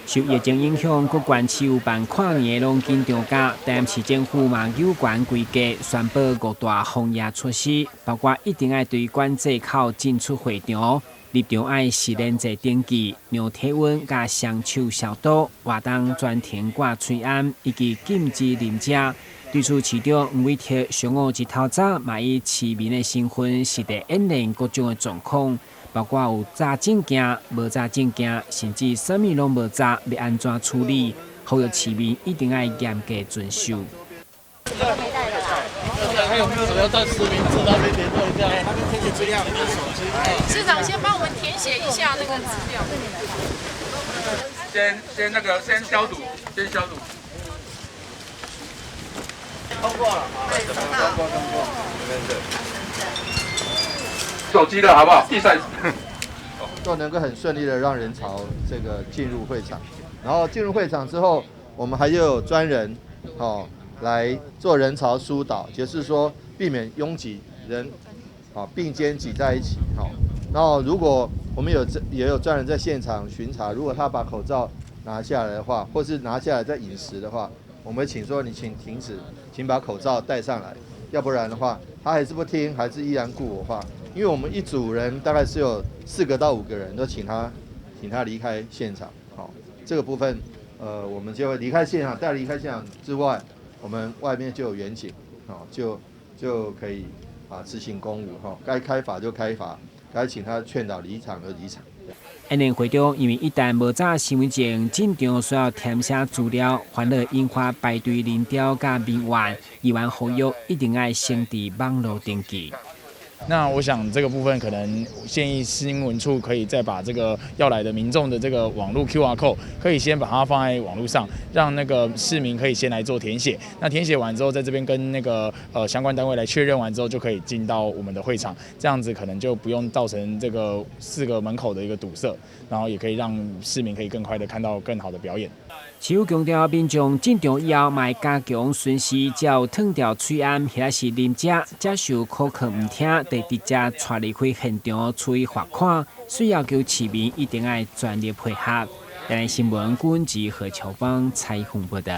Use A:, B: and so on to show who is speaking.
A: 受疫情影响，各县市有办跨年的拢紧张假，但市政府嘛有关规格，宣布5大防疫措施，包括一定要对管制口进出会场。入场爱实联制登记、量体温、加双手消毒、活动全程挂吹安，以及禁止啉食。对此，市长黄伟哲上午一透早嘛以市民的身份实地演练各种的状况，包括有查证件、无查证件，甚至什么拢无查，要安怎处理，呼吁市民一定要严格遵守。
B: 还有没有要在实名制那边联络一下？
C: 那边填写资料，手机。
D: 市长先帮我们填写一下那个资料。
E: 先消毒，先消毒。
C: 通过了，通过。
E: 手机的好不好？第三。
F: 都能够很顺利的让人潮这个进入会场，然后进入会场之后，我们还有专人来做人潮疏导，就是说避免拥挤人并肩挤在一起然后如果我们也有专人在现场巡查，如果他把口罩拿下来的话，或是拿下来在饮食的话，我们会请说你请停止，请把口罩戴上来，要不然的话他还是不听，还是依然故我话。因为我们一组人大概是有4个到5个人，都请他离开现场。这个部分我们就会离开现场，在离开现场之外，我们外面就有远景，就可以执行公务该开罚就开罚，该请他劝导离场就离场。
A: 演练会中，因为一旦无查身份证，进场需要填写资料，反而引发排队人潮甲民怨。议员呼吁一定要先伫网络登记。
G: 那我想这个部分可能建议新闻处可以再把这个要来的民众的这个网络 QR code 可以先把它放在网络上，让那个市民可以先来做填写。那填写完之后，在这边跟那个相关单位来确认完之后，就可以进到我们的会场。这样子可能就不用造成这个4个门口的一个堵塞，然后也可以让市民可以更快的看到更好的表演。
A: 市府强调，民众进场以后，卖加强巡视，才有脱掉喙安，或者是啉食接受口渴唔听，得直接带离开现场处以罚款。需要求市民一定要全力配合。台湾新闻，阮及何乔邦采访报道。